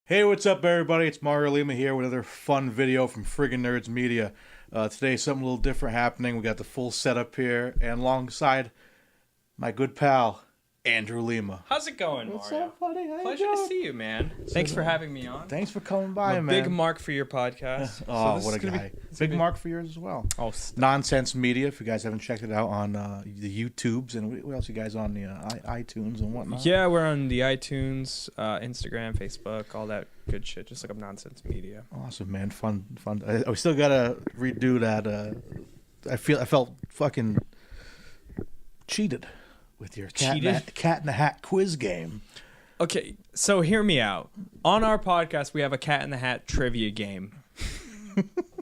Hey, what's up, everybody? It's Andrew Lima here with another fun video from Friggin' Nerds Media. Today, something a little different happening. We got the full setup here, and alongside my good pal, Andrew Lima. How's it going, What's Mario? up, buddy? How Pleasure you to doing? see you, man. Thanks for having me on. Thanks for coming by, I'm a man. big mark for your podcast. Oh, So what a this is guy. Big mark for yours as well. Oh, Nonsense Media, if you guys haven't checked it out on the YouTubes, and what else you guys on the iTunes and whatnot? yeah, we're on the iTunes, Instagram, Facebook, all that good shit. Just look up Nonsense Media. Awesome, man. Fun. I still gotta redo that. I felt fucking cheated with your cat in the hat quiz game. Okay, so hear me out. On our podcast, we have a Cat in the Hat trivia game.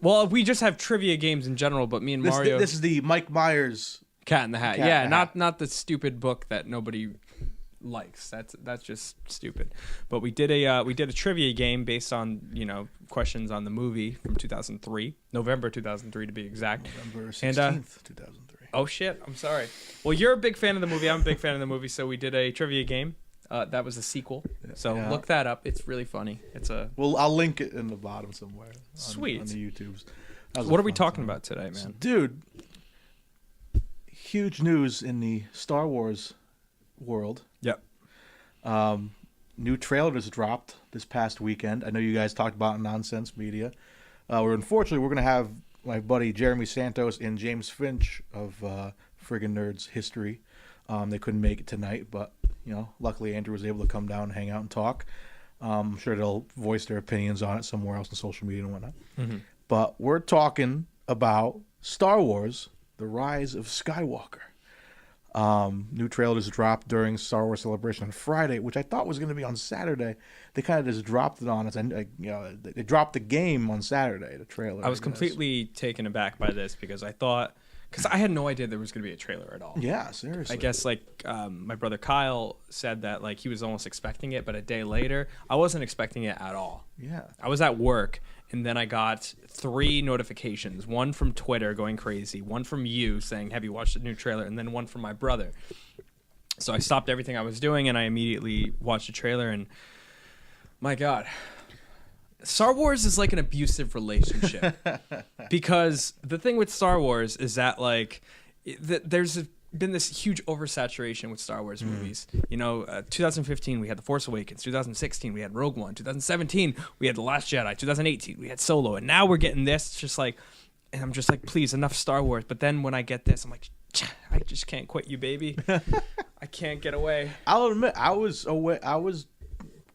Well, we just have trivia games in general, but me and Mario... This is the Mike Myers Cat in the Hat. Cat in the Hat. Not the stupid book that nobody likes. That's just stupid. But we did a trivia game based on questions on the movie from 2003, November 2003 to be exact. November 16th, 2003. Oh shit! I'm sorry. Well, you're a big fan of the movie. I'm a big fan of the movie, so we did a trivia game. That was a sequel. So look that up. It's really funny. Well, I'll link it in the bottom somewhere. Sweet. On the YouTubes. What are we talking about today, man? Dude, huge news in the Star Wars world. Yep. New trailers dropped this past weekend. I know you guys talked about it in Nonsense Media. Unfortunately, we're going to have my buddy Jeremy Santos and James Finch of Friggin' Nerds History. They couldn't make it tonight, but luckily Andrew was able to come down and hang out and talk. I'm sure they'll voice their opinions on it somewhere else on social media and whatnot. Mm-hmm. But we're talking about Star Wars: The Rise of Skywalker. New trailers dropped during Star Wars Celebration on Friday, which I thought was going to be on Saturday. They kind of just dropped it on us. They dropped the game on Saturday, the trailer. I was completely taken aback by this because I had no idea there was going to be a trailer at all. Yeah, seriously. I guess my brother Kyle said that he was almost expecting it, but a day later, I wasn't expecting it at all. Yeah. I was at work, and then I got 3 notifications. One from Twitter going crazy, one from you saying, "Have you watched the new trailer?" and then one from my brother. So I stopped everything I was doing, and I immediately watched the trailer, and my God. Star Wars is like an abusive relationship because the thing with Star Wars is that there's been this huge oversaturation with Star Wars movies. 2015 we had The Force Awakens, 2016 we had Rogue One, 2017 we had The Last Jedi, 2018 we had Solo, and now we're getting this. It's just and I'm just please, enough Star Wars. But then when I get this, I'm like, I just can't quit you, baby. I can't get away. I'll admit, I was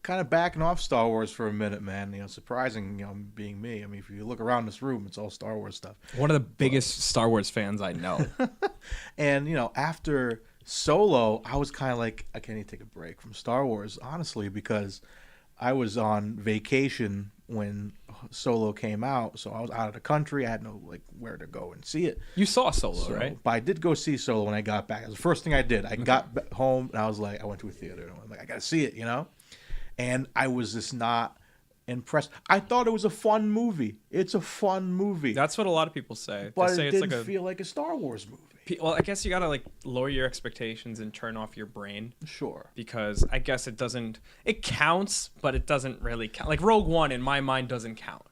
kind of backing off Star Wars for a minute, man. Surprising, being me. I mean, if you look around this room, it's all Star Wars stuff. One of the biggest Star Wars fans I know. And, after Solo, I was kind of like, I can't even take a break from Star Wars, honestly, because I was on vacation when Solo came out, so I was out of the country. I had no, where to go and see it. You saw Solo, right? But I did go see Solo when I got back. It was the first thing I did. I got home, and I was like, I went to a theater, and I'm like, I got to see it, And I was just not impressed. I thought it was a fun movie. It's a fun movie. That's what a lot of people say. But they say it didn't feel like a Star Wars movie. Well, I guess you gotta lower your expectations and turn off your brain. Sure. Because I guess it doesn't. It counts, but it doesn't really count. Rogue One in my mind doesn't count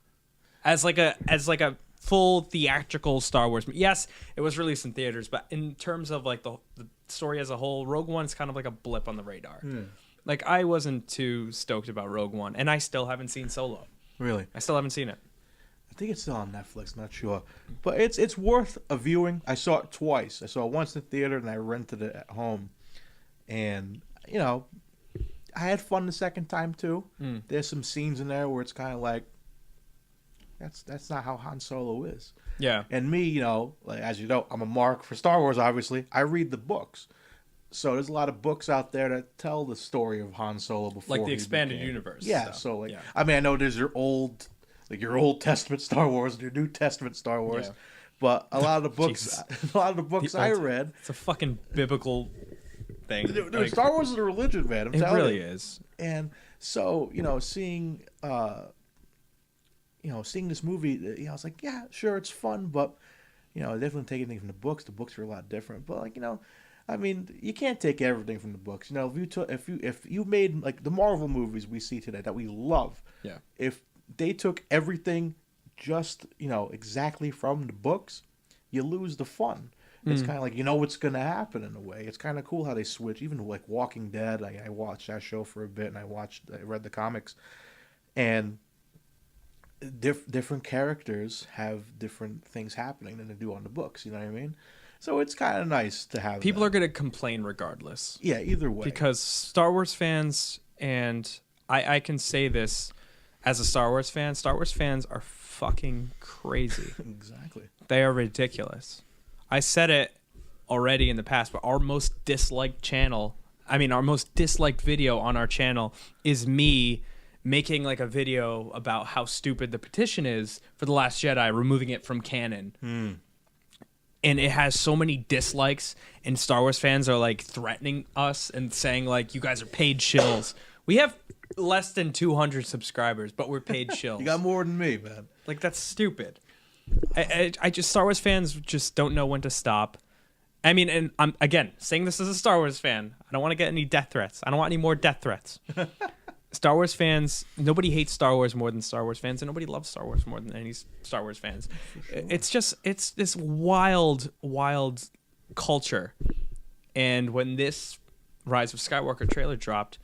as a full theatrical Star Wars movie. Yes, it was released in theaters, but in terms of the story as a whole, Rogue One is kind of like a blip on the radar. I wasn't too stoked about Rogue One, and I still haven't seen Solo. Really? I still haven't seen it. I think it's still on Netflix, not sure. But it's worth a viewing. I saw it twice. I saw it once in the theater, and I rented it at home. And, I had fun the second time, too. There's some scenes in there where it's kind of like, that's not how Han Solo is. Yeah. And me, as you know, I'm a mark for Star Wars, obviously. I read the books. So there's a lot of books out there that tell the story of Han Solo before the expanded universe. Yeah, stuff. so I mean, I know there's your Old Testament Star Wars and your New Testament Star Wars, but a lot of the books, I read, it's a fucking biblical thing. Dude, Star Wars is a religion, man. I'm telling you. It really is. And so seeing this movie, I was like, yeah, sure, it's fun, but definitely take anything from the books. The books are a lot different, but I mean, you can't take everything from the books. You know, if you made like the Marvel movies we see today that we love, Yeah. if they took everything just exactly from the books, you lose the fun. It's kind of like what's going to happen in a way. It's kind of cool how they switch. Even like Walking Dead, I watched that show for a bit, and I read the comics, and different characters have different things happening than they do on the books. You know what I mean? So it's kind of nice to have. People are going to complain regardless. Yeah, either way. Because Star Wars fans, and I can say this as a Star Wars fans are fucking crazy. Exactly. They are ridiculous. I said it already in the past, but our most disliked video on our channel is me making like a video about how stupid the petition is for The Last Jedi, removing it from canon. And it has so many dislikes, and Star Wars fans are like threatening us and saying like, you guys are paid shills. We have less than 200 subscribers, but we're paid shills. You got more than me, man. Like, that's stupid. I just, Star Wars fans just don't know when to stop. I mean, and I'm, again, saying this as a Star Wars fan, I don't want to get any death threats. I don't want any more death threats. Star Wars fans, nobody hates Star Wars more than Star Wars fans, and nobody loves Star Wars more than any Star Wars fans. Sure. It's this wild culture. And when this Rise of Skywalker trailer dropped,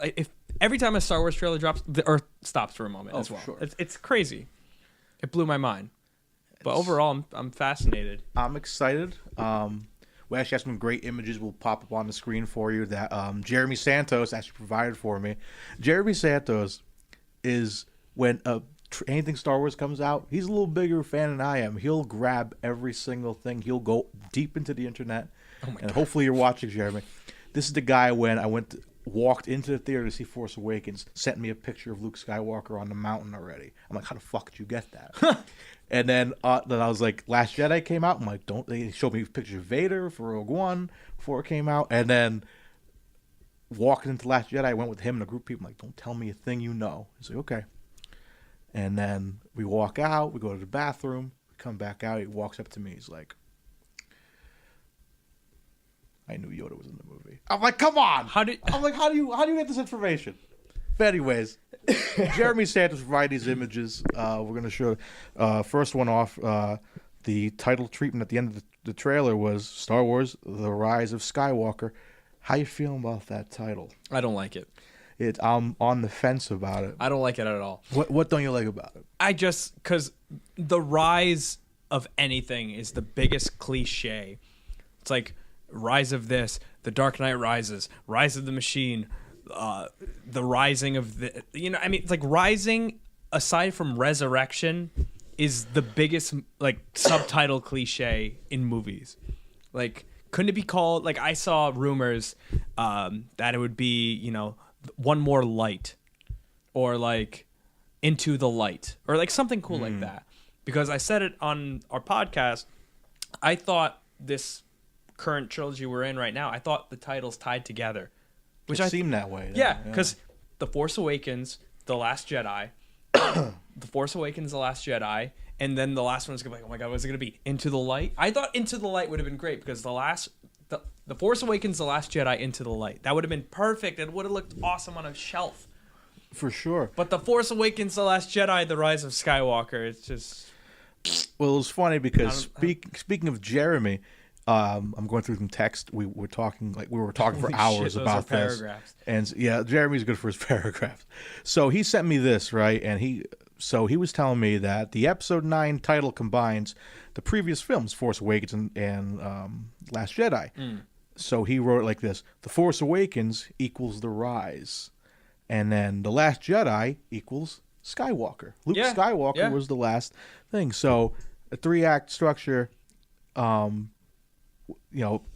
if every time a Star Wars trailer drops, the Earth stops for a moment as well. Sure. It's crazy. It blew my mind. But overall, I'm fascinated. I'm excited. We actually have some great images will pop up on the screen for you that Jeremy Santos actually provided for me. Jeremy Santos is, when anything Star Wars comes out, he's a little bigger fan than I am. He'll grab every single thing. He'll go deep into the internet. Oh my and God. Hopefully you're watching, Jeremy. This is the guy when I walked into the theater to see Force Awakens, sent me a picture of Luke Skywalker on the mountain already. I'm like, how the fuck did you get that? And then I was like, Last Jedi came out. I'm like, they showed me pictures of Vader for Rogue One before it came out. And then walking into Last Jedi, I went with him and a group of people. I'm like, don't tell me a thing you know. He's like, okay. And then we walk out. We go to the bathroom. We come back out. He walks up to me. He's like, I knew Yoda was in the movie. I'm like, come on. How do you get this information? But anyways, Jeremy Santos provided these images. We're going to show first one off. The title treatment at the end of the trailer was Star Wars: The Rise of Skywalker. How you feeling about that title? I don't like it. I'm on the fence about it. I don't like it at all. What don't you like about it? Because the rise of anything is the biggest cliche. It's like Rise of this, The Dark Knight Rises, Rise of the Machine, the rising of the, it's like rising, aside from resurrection, is the biggest like subtitle cliche in movies. Like, couldn't it be called, like, I saw rumors that it would be, One More Light, or like Into the Light, or like something cool like that. Because I said it on our podcast, I thought this current trilogy we're in right now, I thought the titles tied together. Which seemed that way. Yeah, because The Force Awakens, The Last Jedi, The Force Awakens, The Last Jedi, and then the last one's going to be like, oh my God, what's it going to be? Into the Light? I thought Into the Light would have been great, because The Force Awakens, The Last Jedi, Into the Light. That would have been perfect. It would have looked awesome on a shelf. For sure. But The Force Awakens, The Last Jedi, The Rise of Skywalker, it's just... Well, it was funny because speaking of Jeremy... I'm going through some text. We were talking for hours about this. And yeah, Jeremy's good for his paragraphs. So he sent me this, right? And he was telling me that the Episode 9 title combines the previous films, Force Awakens and Last Jedi. So he wrote it like this: The Force Awakens equals The Rise, and then The Last Jedi equals Skywalker. Luke Skywalker was the last thing. So a 3-act structure.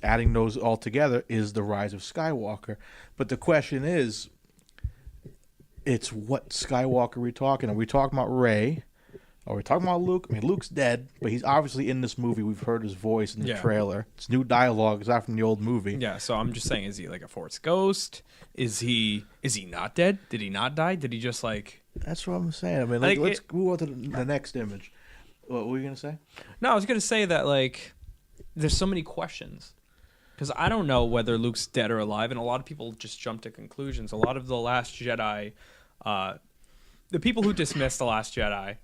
Adding those all together is The Rise of Skywalker. But the question is, it's what Skywalker are we talking? Are we talking about Rey? Are we talking about Luke? I mean, Luke's dead, but he's obviously in this movie. We've heard his voice in the trailer. It's new dialogue. It's not from the old movie. Yeah, so I'm just saying, is he like a Force ghost? Is he not dead? Did he not die? Did he just like... That's what I'm saying. I mean, let's move on to the next image. What were you going to say? No, I was going to say that, like... There's so many questions, because I don't know whether Luke's dead or alive, and a lot of people just jump to conclusions. A lot of the Last Jedi, the people who dismiss the Last Jedi,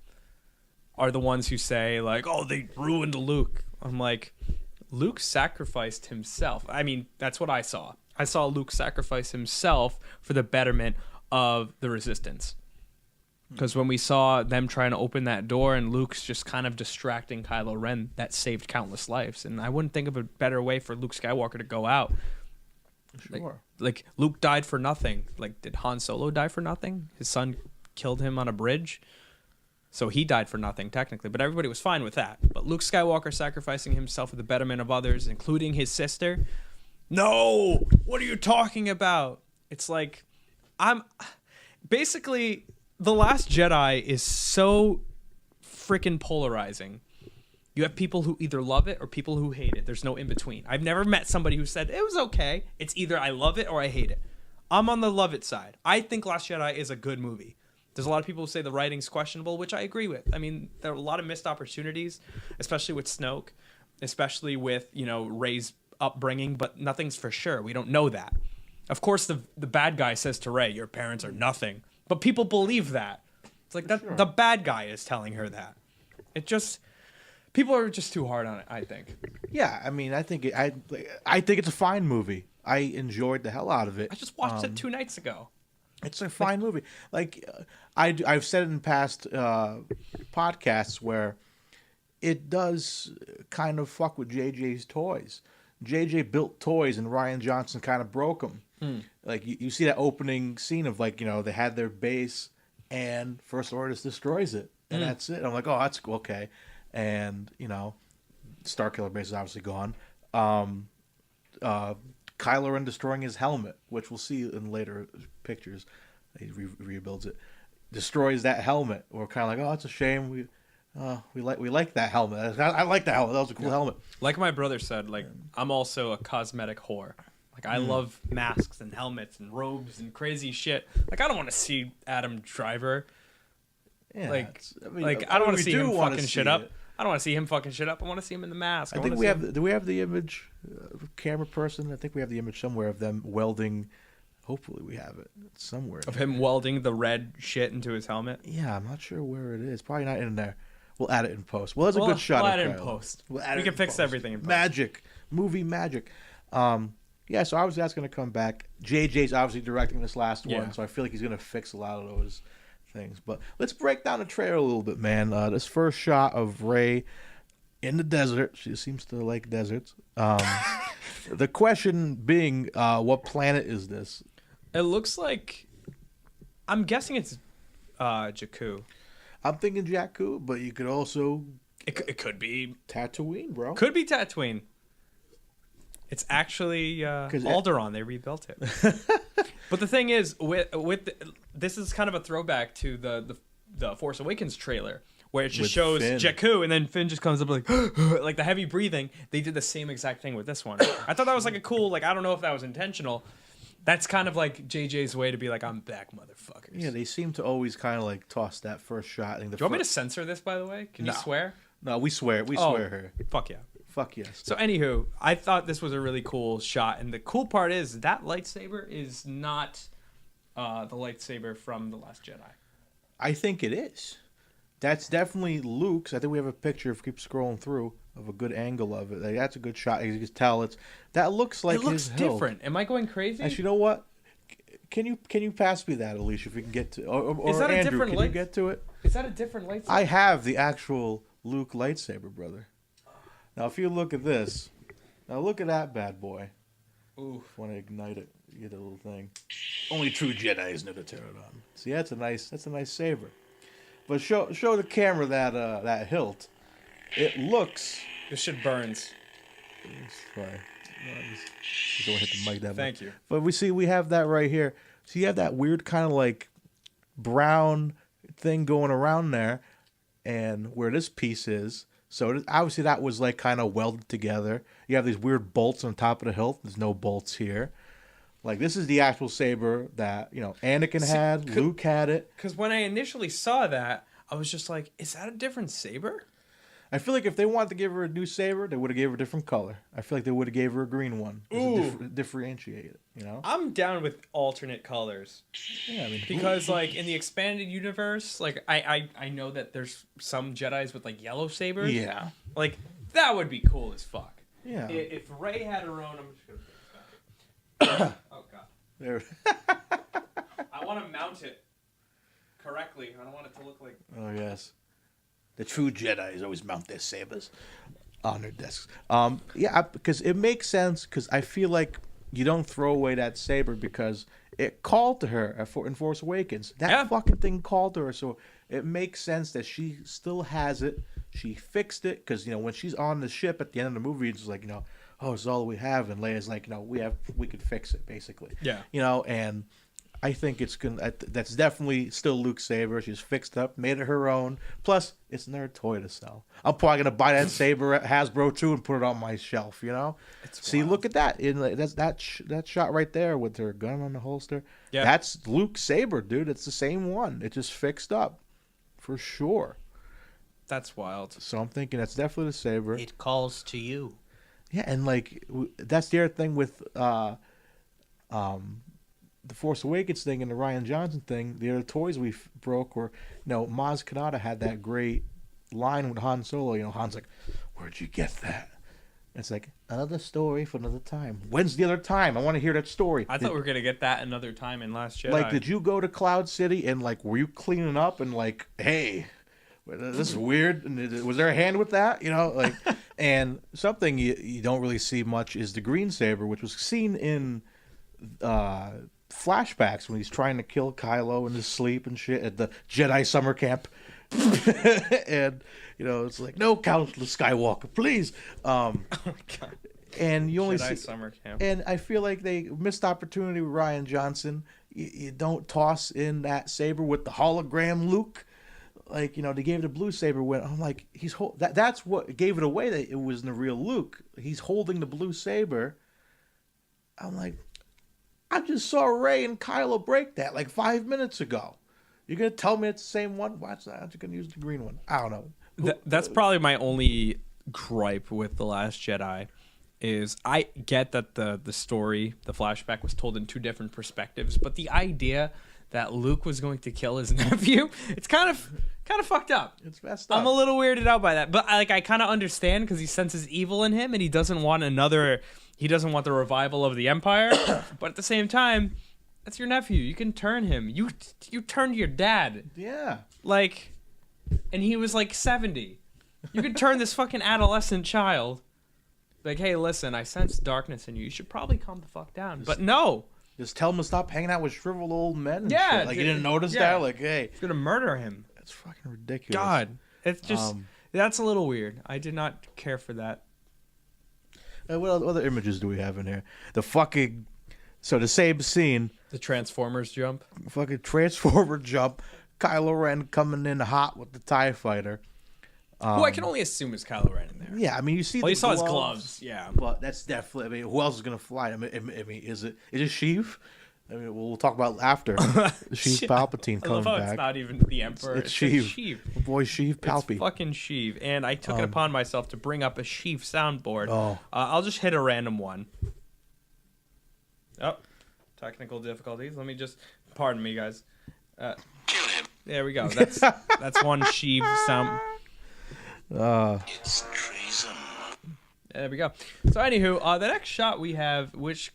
are the ones who say like, "Oh, they ruined Luke." I'm like, Luke sacrificed himself. I mean, that's what I saw. I saw Luke sacrifice himself for the betterment of the Resistance. Because when we saw them trying to open that door and Luke's just kind of distracting Kylo Ren, that saved countless lives. And I wouldn't think of a better way for Luke Skywalker to go out. Sure. Like Luke died for nothing. Like, did Han Solo die for nothing? His son killed him on a bridge. So he died for nothing, technically. But everybody was fine with that. But Luke Skywalker sacrificing himself for the betterment of others, including his sister. No! What are you talking about? It's like, basically, The Last Jedi is so freaking polarizing. You have people who either love it or people who hate it. There's no in between. I've never met somebody who said, it was okay. It's either I love it or I hate it. I'm on the love it side. I think Last Jedi is a good movie. There's a lot of people who say the writing's questionable, which I agree with. I mean, there are a lot of missed opportunities, especially with Snoke, especially with, Rey's upbringing, but nothing's for sure. We don't know that. Of course, the bad guy says to Rey, your parents are nothing. But people believe that. It's like that. Sure. The bad guy is telling her that. People are just too hard on it, I think. Yeah, I mean, I think it's a fine movie. I enjoyed the hell out of it. I just watched it 2 nights ago. It's a fine movie. Like I've said in past podcasts where it does kind of fuck with JJ's toys. JJ built toys and Rian Johnson kind of broke them. Like you see that opening scene of like, they had their base and First Order destroys it. And that's it. I'm like, oh, that's okay. And, Starkiller base is obviously gone. Kylo Ren destroying his helmet, which we'll see in later pictures. He rebuilds it. Destroys that helmet. We're kind of like, oh, it's a shame. We like that helmet. I like that helmet. That was a cool helmet. Like my brother said, like I'm also a cosmetic whore. Like I love masks and helmets and robes and crazy shit. Like I don't want to see Adam Driver. Yeah, I don't want to see him fucking shit up. I don't want to see him fucking shit up. I want to see him in the mask. I think we have. Do we have the image, camera person? I think we have the image somewhere of them welding. Hopefully, we have it somewhere. Of him welding the red shit into his helmet. Yeah, I'm not sure where it is. Probably not in there. We'll add it in post. Well, that's a good shot. We'll add it in post. We can fix everything in post. Magic, movie magic. Yeah, so obviously that's going to come back. JJ's obviously directing this last one, so I feel like he's going to fix a lot of those things. But let's break down the trailer a little bit, man. This first shot of Rey in the desert. She seems to like deserts. The question being, what planet is this? It looks like... I'm guessing it's Jakku. I'm thinking Jakku, but you could also... It could be... Tatooine, bro. Could be Tatooine. It's actually Alderaan. They rebuilt it. But the thing is, this is kind of a throwback to the Force Awakens trailer, where it just shows Finn. Jakku, and then Finn just comes up like like the heavy breathing. They did the same exact thing with this one. I thought that was like a cool, like I don't know if that was intentional. That's kind of like JJ's way to be like, I'm back, motherfuckers. Yeah, they seem to always kind of like toss that first shot. Do you want me to censor this, by the way? Can you swear? No, we swear. We swear here. Fuck yeah. Fuck yes. So anywho, I thought this was a really cool shot, and the cool part is that lightsaber is not the lightsaber from The Last Jedi. I think it is. That's definitely Luke's. I think we have a picture, if we keep scrolling through, of a good angle of it. Like, that's a good shot. You can tell that looks like it looks different. Am I going crazy? Actually, you know what? Can you pass me that, Alicia, if we can get to or is that Andrew, a different can you get to it? Is that a different lightsaber? I have the actual Luke lightsaber, brother. Now, if you look at this, now look at that bad boy. Ooh, want to ignite it? You get a little thing. Only true Jedi's know to tear it on. See, that's a nice saber. But show the camera that hilt. It looks. This shit burns. Sorry, just don't hit the mic that much. Thank you. But we have that right here. So you have that weird kind of like brown thing going around there, and where this piece is. So obviously that was like kind of welded together. You have these weird bolts on top of the hilt. There's no bolts here. Like this is the actual saber that Anakin had. Luke had it. Because when I initially saw that, I was just like, "Is that a different saber?" I feel like if they wanted to give her a new saber, they would have gave her a different color. I feel like they would have gave her a green one. Differentiate it, you know? I'm down with alternate colors. Yeah, I mean, because like in the expanded universe, like I know that there's some Jedis with like yellow sabers. yeah. Like that would be cool as fuck. Yeah. If Rey had her own, I'm just gonna put this back. Oh god. There. I want to mount it correctly. I don't want it to look like. Oh yes. The true Jedi's always mount their sabers on their desks. Yeah, because it makes sense. Because I feel like you don't throw away that saber because it called to her in Force Awakens. That fucking thing called to her, so it makes sense that she still has it. She fixed it because when she's on the ship at the end of the movie, it's like oh, it's all we have, and Leia's like we could fix it basically. Yeah. And I think it's gonna. That's definitely still Luke's saber. She's fixed up, made it her own. Plus, it's another toy to sell. I'm probably gonna buy that saber at Hasbro too and put it on my shelf. See, wild. look at that. That shot right there with her gun on the holster. Yeah. That's Luke's saber, dude. It's the same one. It just fixed up, for sure. That's wild. So I'm thinking that's definitely the saber. It calls to you. Yeah, and that's the other thing with the Force Awakens thing and the Rian Johnson thing. The other toys we broke were, Maz Kanata had that great line with Han Solo. Han's like, "Where'd you get that?" And it's like, another story for another time. When's the other time? I want to hear that story. I thought we were gonna get that another time in Last Jedi. Like, did you go to Cloud City and were you cleaning up and hey, this is weird? And was there a hand with that? And something you don't really see much is the green saber, which was seen in flashbacks when he's trying to kill Kylo in his sleep and shit at the Jedi summer camp. And it's like, no, Counselor Skywalker, please. Oh my god. And you only Jedi see summer camp. And I feel like they missed opportunity with Rian Johnson. You don't toss in that saber with the hologram Luke. They gave the blue saber when I'm like, that's what gave it away that it wasn't the real Luke. He's holding the blue saber. I'm like, I just saw Rey and Kylo break that 5 minutes ago. You're gonna tell me it's the same one? Watch that. I'm just gonna use the green one. I don't know. That's probably my only gripe with The Last Jedi. Is I get that the story, the flashback was told in two different perspectives, but the idea that Luke was going to kill his nephew, it's kind of fucked up. It's messed up. I'm a little weirded out by that, but I kind of understand because he senses evil in him and he doesn't want the revival of the Empire. But at the same time, that's your nephew. You can turn him. You turned your dad. Yeah. And he was 70. You could turn this fucking adolescent child. Hey, listen, I sense darkness in you. You should probably calm the fuck down. But no. Just tell him to stop hanging out with shriveled old men and Yeah, shit. You didn't notice that? Hey. He's going to murder him. That's fucking ridiculous. God. It's just, that's a little weird. I did not care for that. What other images do we have in here? The same scene. The Transformers jump. Fucking Transformer jump. Kylo Ren coming in hot with the TIE Fighter. Who I can only assume is Kylo Ren in there. Yeah, I mean, you see you saw his gloves. Yeah. But that's definitely, who else is going to fly? I mean, is it Sheev? I mean, we'll talk about after. Sheev Palpatine coming back. It's not even the Emperor. It's Sheev. My boy Sheev Palpy. It's fucking Sheev. And I took it upon myself to bring up a Sheev soundboard. Oh. I'll just hit a random one. Oh, technical difficulties. Let me just, pardon me, guys. Kill him. There we go. That's one Sheev sound. It's treason. There we go. So, anywho, the next shot we have, which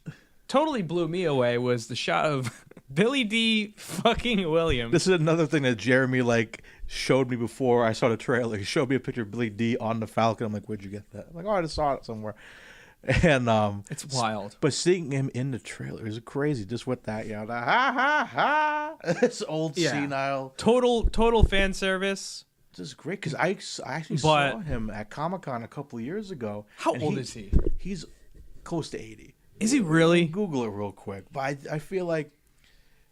totally blew me away, was the shot of Billy D. fucking Williams. This is another thing that Jeremy showed me before I saw the trailer. He showed me a picture of Billy D. on the Falcon. I'm like, where'd you get that? I'm like, I just saw it somewhere. And it's wild. But seeing him in the trailer is crazy. Just with that, the ha ha ha. It's old senile. Total fan service. Just great because I actually saw him at Comic-Con a couple of years ago. How old is he? He's close to 80. Is he really? Google it real quick. But I feel like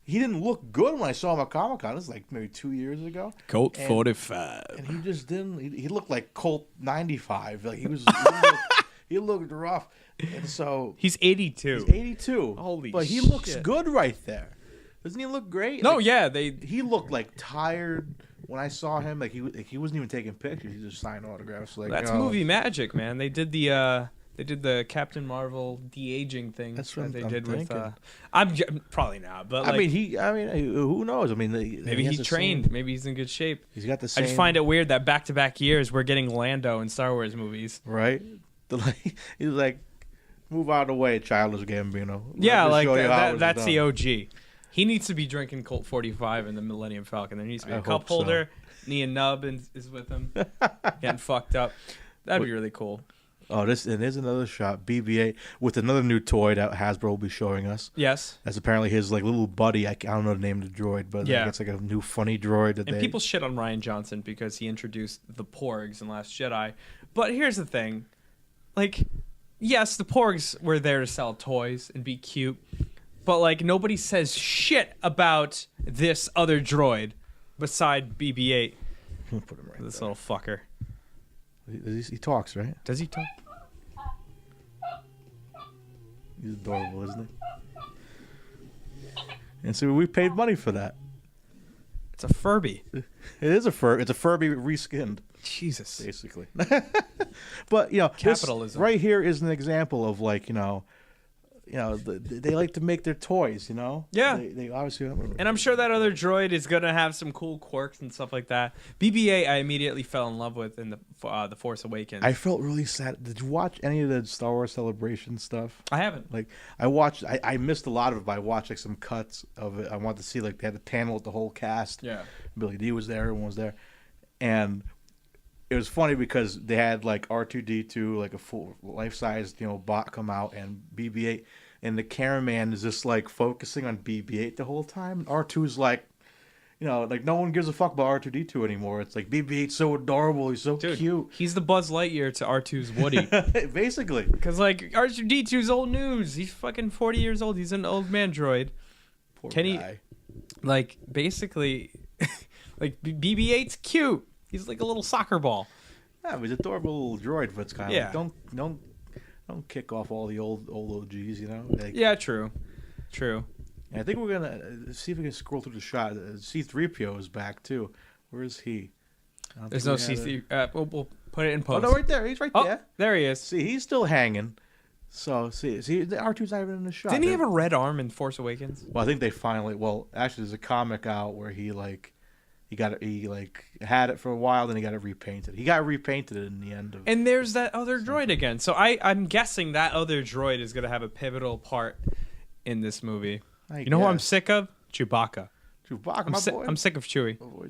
he didn't look good when I saw him at Comic-Con. This is maybe 2 years ago. Colt 45. And he just didn't. He looked like Colt 95. He looked rough. And so he's 82. He's 82. Holy shit. But he looks good right there. Doesn't he look great? No, he yeah. He looked tired when I saw him, like he wasn't even taking pictures. He just signed autographs. Like That's movie magic, man. They did the Captain Marvel de-aging thing. That's what they I'm did thinking. with. I'm probably not, but like, I mean, who knows? I mean, maybe he trained. Maybe he's in good shape. He's got the same. I just find it weird that back-to-back years we're getting Lando in Star Wars movies. Right? He's like, move out of the way, Childish Gambino. Yeah, like that's that's the OG. He needs to be drinking Colt 45 in the Millennium Falcon. There needs to be a cup holder. Nia Nub is with him, getting fucked up. That'd be really cool. Oh, there's another shot. BB-8 with another new toy that Hasbro will be showing us. Yes. That's apparently his like little buddy. I don't know the name of the droid, but yeah, it's like a new funny droid. And people shit on Rian Johnson because he introduced the Porgs in Last Jedi. But here's the thing. Like, yes, the Porgs were there to sell toys and be cute. But, like, nobody says shit about this other droid beside BB-8. Put him right This there. little fucker. He talks, right? Does he talk? He's adorable, isn't he? And so we paid money for that. It's a Furby. It is a Furby. It's a Furby reskinned. Jesus. Basically. But, Capitalism. This right here is an example of, like, they like to make their toys, Yeah. They obviously. And I'm sure that other droid is gonna have some cool quirks and stuff like that. BB-8, I immediately fell in love with in the Force Awakens. I felt really sad. Did you watch any of the Star Wars Celebration stuff? I haven't. Like, I watched. I missed a lot of it, but I watched like some cuts of it. I wanted to see, like, they had a panel with the whole cast. Yeah. Billy D was there. Everyone was there, and it was funny because they had like R2D2, like a full life-size bot come out, and BB-8, and the cameraman is just like focusing on BB-8 the whole time. And R2's like, like no one gives a fuck about R2D2 anymore. It's like BB-8's so adorable, he's so cute. He's the Buzz Lightyear to R2's Woody. Basically. Because like R2D2's old news. He's fucking 40 years old. He's an old man droid. Poor Can guy. he, like, basically, like BB-8's cute. He's like a little soccer ball. Yeah, he's an adorable little droid, but it's kind of Yeah. like, don't kick off all the old OGs, Like, Yeah, true. and I think we're gonna see if we can scroll through the shot. C-3PO is back too. Where is he? I don't There's think no we had CC. We'll put it in Oh post. no, right there. He's right Oh, there. there he is. See, he's still hanging. So see, the R2's not even in the shot. Didn't he have a red arm in Force Awakens? Well, I think they finally. Well, actually, there's a comic out where he had it for a while, then he got it repainted. He got repainted in the end of. And there's that other droid again. So I'm guessing that other droid is going to have a pivotal part in this movie. You know who I'm sick of? Chewbacca. Chewbacca, boy. I'm sick of Chewie. Oh, boy,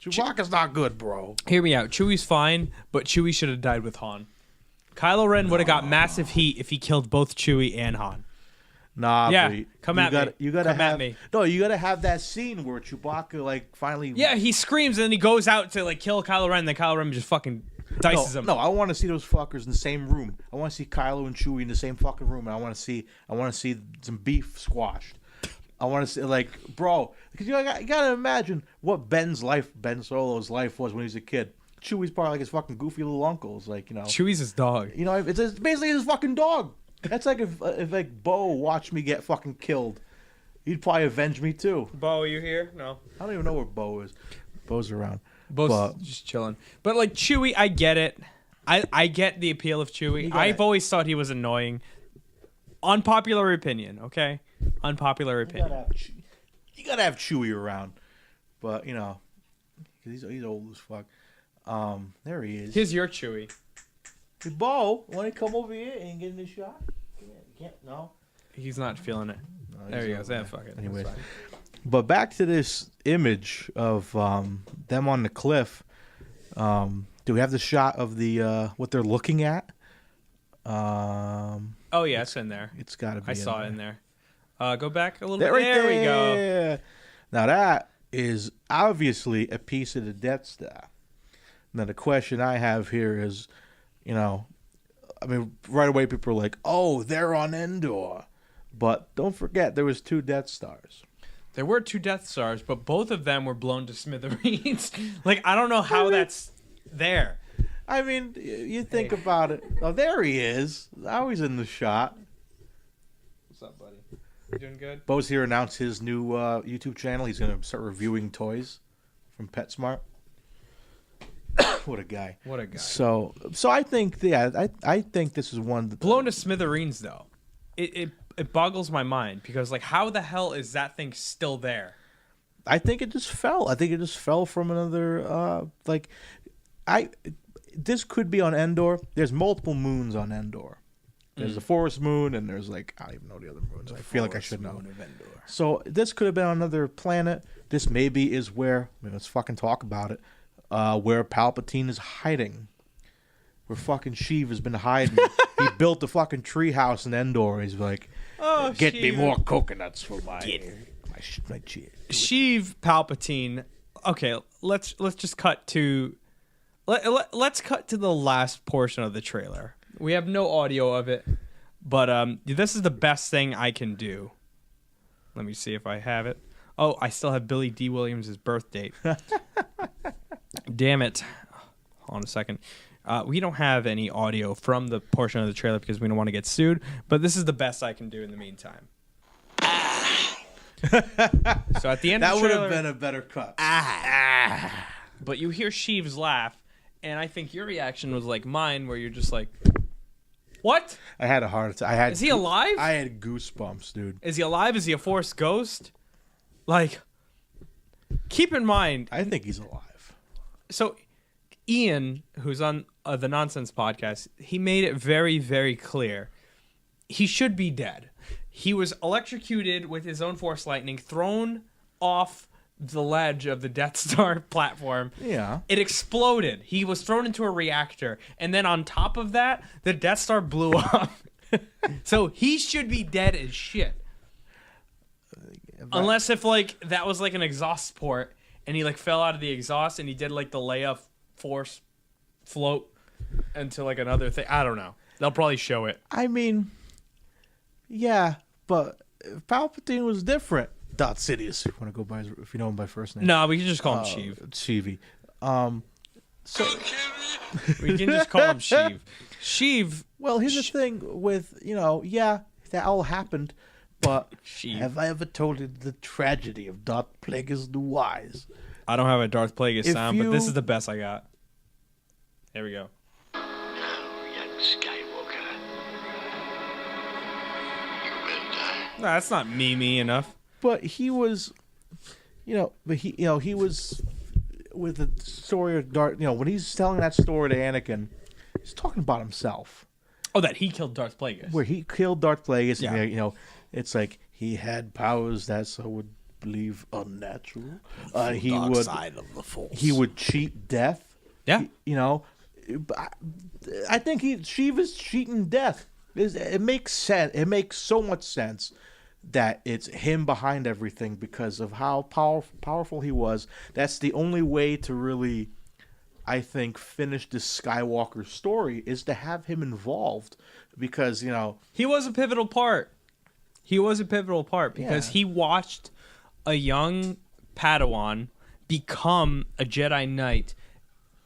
Chewbacca's not good, bro. Hear me out. Chewie's fine, but Chewie should have died with Han. Kylo Ren would have got massive heat if he killed both Chewie and Han. Nah, Yeah, but come at me. You gotta Come have at me. No, you gotta have that scene where Chewbacca finally. Yeah, he screams and then he goes out to kill Kylo Ren, and then Kylo Ren just fucking dices him. No, I want to see those fuckers in the same room. I want to see Kylo and Chewie in the same fucking room, and I want to see some beef squashed. I want to see bro, because you gotta imagine what Ben Solo's life was when he was a kid. Chewie's probably like his fucking goofy little uncles, Chewie's his dog. It's basically his fucking dog. That's like if Bo watched me get fucking killed, he'd probably avenge me too. Bo, are you here? No. I don't even know where Bo is. Bo's around. Bo's just chilling. But Chewie, I get it. I get the appeal of Chewie. I've always thought he was annoying. Unpopular opinion, okay? Unpopular opinion. You gotta have Chewie around, but he's old as fuck. There he is. Here's your Chewie. Hey, Bo, want to come over here and get in the shot? No. He's not feeling it. No, There he goes. Yeah, fuck it. Anyways, That's fine. but back to this image of them on the cliff. Do we have the shot of the what they're looking at? Oh yeah, it's in there. It's got to be. I saw it in there. Go back a little There, bit. right There we go. Now that is obviously a piece of the Death Star. Now the question I have here is, right away people are like, "Oh, they're on Endor," but don't forget there was 2 Death Stars. There were 2 Death Stars, but both of them were blown to smithereens. I don't know how that's there. I mean, you think about it. Oh, there he is. Now he's in the shot. What's up, buddy? You doing good? Bo's here announced his new YouTube channel. He's going to start reviewing toys from PetSmart. What a guy! What a guy. So I think, I think this is one that, Blown to smithereens, though. It boggles my mind because, like, how the hell is that thing still there? I think it just fell. I think it just fell from another. This could be on Endor. There's multiple moons on Endor. There's the Forest Moon, and there's I don't even know the other moons. I feel like I should know. So this could have been on another planet. This maybe is where. Let's fucking talk about it. Where Palpatine is hiding. Where fucking Sheev has been hiding. He built the fucking treehouse in Endor. He's like, get me more coconuts for my cheer. Sheev Palpatine. Okay, let's just cut to. Let's cut to the last portion of the trailer. We have no audio of it, but this is the best thing I can do. Let me see if I have it. Oh, I still have Billy D. Williams' birth date. Damn it. Hold on a second. We don't have any audio from the portion of the trailer because we don't want to get sued, but this is the best I can do in the meantime. So at the end of the trailer, that would have been a better cut. But you hear Sheev's laugh, and I think your reaction was like mine, where you're just like, what? I had a heart attack. Is he alive? I had goosebumps, dude. Is he alive? Is he a Force ghost? Like, keep in mind. I think he's alive. So, Ian, who's on the Nonsense podcast, he made it very, very clear. He should be dead. He was electrocuted with his own Force lightning, thrown off the ledge of the Death Star platform. Yeah. It exploded. He was thrown into a reactor. And then on top of that, the Death Star blew up. So he should be dead as shit. Unless if, like, that was, like, an exhaust port, and he, like, fell out of the exhaust, and he did, like, the Leia Force float into, like, another thing. I don't know. They'll probably show it. I mean, yeah, but Palpatine was different. Darth Sidious, if you want to go by, if you know him by first name. No, we can just call him Sheev. Sheevy. So we can just call him Sheev. Sheev. Well, here's the thing with, that all happened, but Sheev. Have I ever told you the tragedy of Darth Plagueis the Wise? I don't have a Darth Plagueis If sound, but this you- is the best I got. There we go. Now, young Skywalker, you will die. Nah, that's not memey enough. But he was, he was with the story of Darth. When he's telling that story to Anakin, he's talking about himself. Oh, that he killed Darth Plagueis. Where he killed Darth Plagueis, Yeah. and, it's like he had powers that some would believe unnatural. He Dark would side of the Force. he would cheat death. Yeah. I think Sheev is cheating death. It makes sense. It makes so much sense that it's him behind everything because of how powerful he was. That's the only way to really, I think, finish this Skywalker story is to have him involved because, He was a pivotal part. Because Yeah. he watched a young Padawan become a Jedi Knight,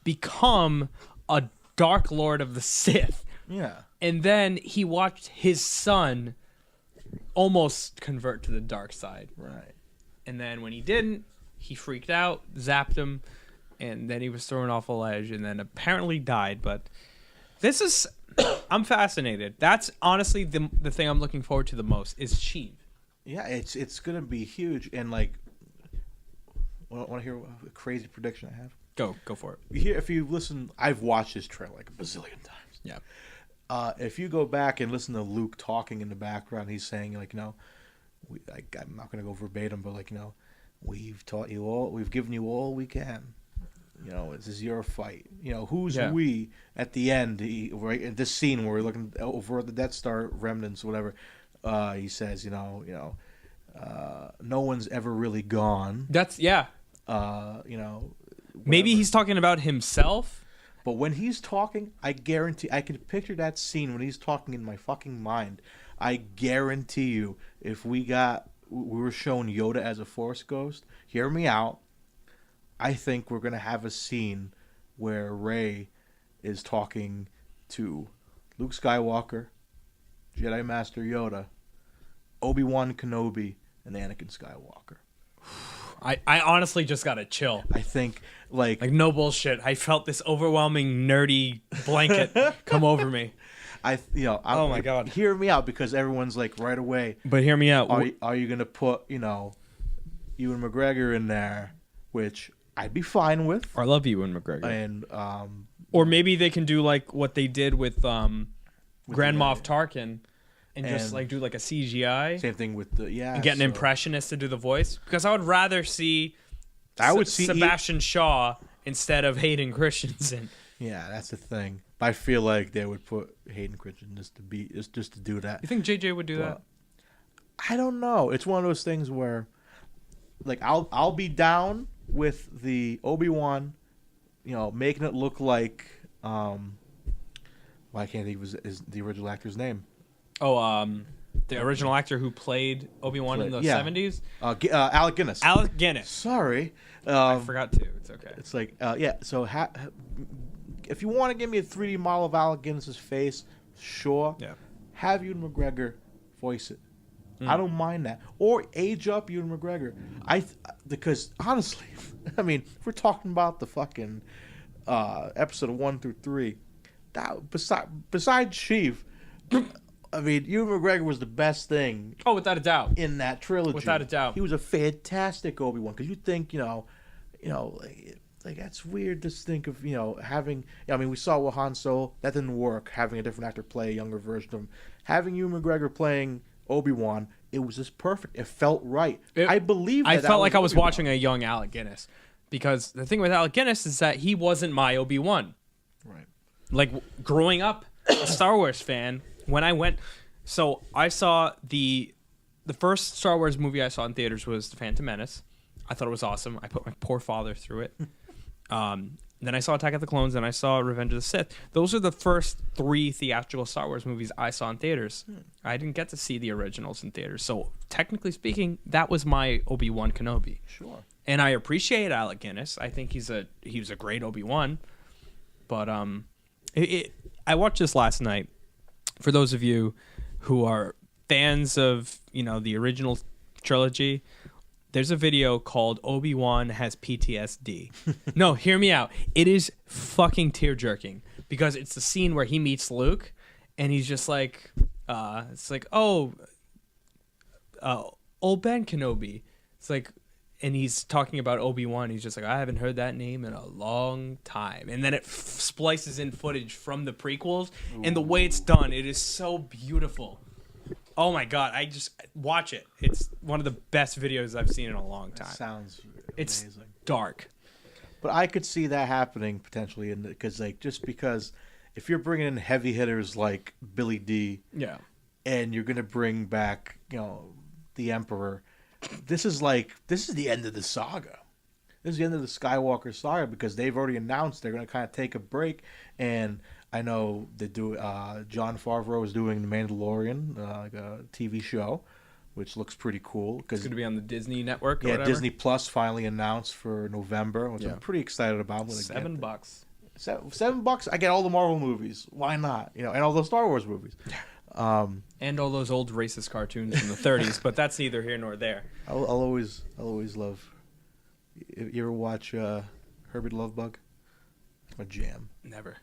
become a Dark Lord of the Sith. yeah. And then he watched his son almost convert to the dark side. Right. And then when he didn't, he freaked out, zapped him, and then he was thrown off a ledge and then apparently died. But this is... I'm fascinated. That's honestly the thing I'm looking forward to the most is Sheev. Yeah, it's going to be huge. And, want to hear a crazy prediction I have? Go for it. If you listen, I've watched this trailer like a bazillion times. Yeah. If you go back and listen to Luke talking in the background, he's saying I'm not going to go verbatim, but we've taught you all, we've given you all we can. This is your fight. Who's we at the end? Right in this scene where we're looking over at the Death Star remnants, whatever. He says, no one's ever really gone. That's Maybe he's talking about himself. But when he's talking, I guarantee I can picture that scene when he's talking in my fucking mind. I guarantee you, if we were shown Yoda as a Force ghost, hear me out. I think we're gonna have a scene where Rey is talking to Luke Skywalker, Jedi Master Yoda, Obi-Wan Kenobi, and Anakin Skywalker. I honestly just got to chill. I think like No bullshit. I felt this overwhelming nerdy blanket come over me. oh my God. Hear me out, because everyone's like right away. But hear me out. Are you gonna put Ewan McGregor in there, which I'd be fine with. I love Ewan McGregor. And or maybe they can do like what they did with Grand Moff Tarkin, and just like do like a CGI. Same thing with and get an impressionist to do the voice, because I would rather see see Sebastian Shaw instead of Hayden Christensen. Yeah, that's the thing. But I feel like they would put Hayden Christensen just to do that. You think JJ would do that? I don't know. It's one of those things where, like, I'll be down with the Obi-Wan, making it look like I can't think of the original actor's name. Oh, the original actor who played Obi-Wan in the 70s? Alec Guinness. Alec Guinness. Sorry. I forgot to. It's okay. It's like, so if you want to give me a 3D model of Alec Guinness's face, sure. Yeah. Have Ewan McGregor voice it. I don't mind that. Or age up Ewan McGregor. Because, honestly, I mean, if we're talking about the fucking episode 1 through 3, that besides Sheev, I mean, Ewan McGregor was the best thing. Oh, without a doubt. In that trilogy. Without a doubt. He was a fantastic Obi-Wan. Because you think, like that's weird to think of, having. I mean, we saw with Han Solo, that didn't work. Having a different actor play a younger version of him. Having Ewan McGregor playing Obi-Wan, it was just perfect. It felt right. I believe. I felt like I was watching a young Alec Guinness, because the thing with Alec Guinness is that he wasn't my Obi-Wan. Right. Like growing up, a Star Wars fan. When I went, so I saw the first Star Wars movie I saw in theaters was The Phantom Menace. I thought it was awesome. I put my poor father through it. Then I saw Attack of the Clones, and I saw Revenge of the Sith. Those are the first 3 theatrical Star Wars movies I saw in theaters. I didn't get to see the originals in theaters. So technically speaking, that was my Obi-Wan Kenobi. Sure. And I appreciate Alec Guinness. I think he was a great Obi-Wan. But I watched this last night. For those of you who are fans of, the original trilogy, there's a video called Obi-Wan Has PTSD. No, hear me out. It is fucking tear-jerking, because it's the scene where he meets Luke, and he's just like, it's like, old Ben Kenobi. It's like, and he's talking about Obi-Wan. He's just like, I haven't heard that name in a long time. And then it splices in footage from the prequels. Ooh. And the way it's done, it is so beautiful. Oh, my God. I just watch it. It's one of the best videos I've seen in a long time. It sounds amazing. It's dark. But I could see that happening potentially, because if you're bringing in heavy hitters like Billy D, and you're going to bring back, the Emperor, this is the end of the saga. This is the end of the Skywalker saga, because they've already announced they're going to kind of take a break. And I know they do. Jon Favreau is doing The Mandalorian, like a TV show, which looks pretty cool. Cause it's going to be on the Disney network. Or yeah, whatever. Disney Plus finally announced for November, which I'm pretty excited about. $7. $7. I get all the Marvel movies. Why not? And all the Star Wars movies. And all those old racist cartoons in the 30s, but that's neither here nor there. I'll always love. You ever watch Herbie the Love Bug? A jam. Never.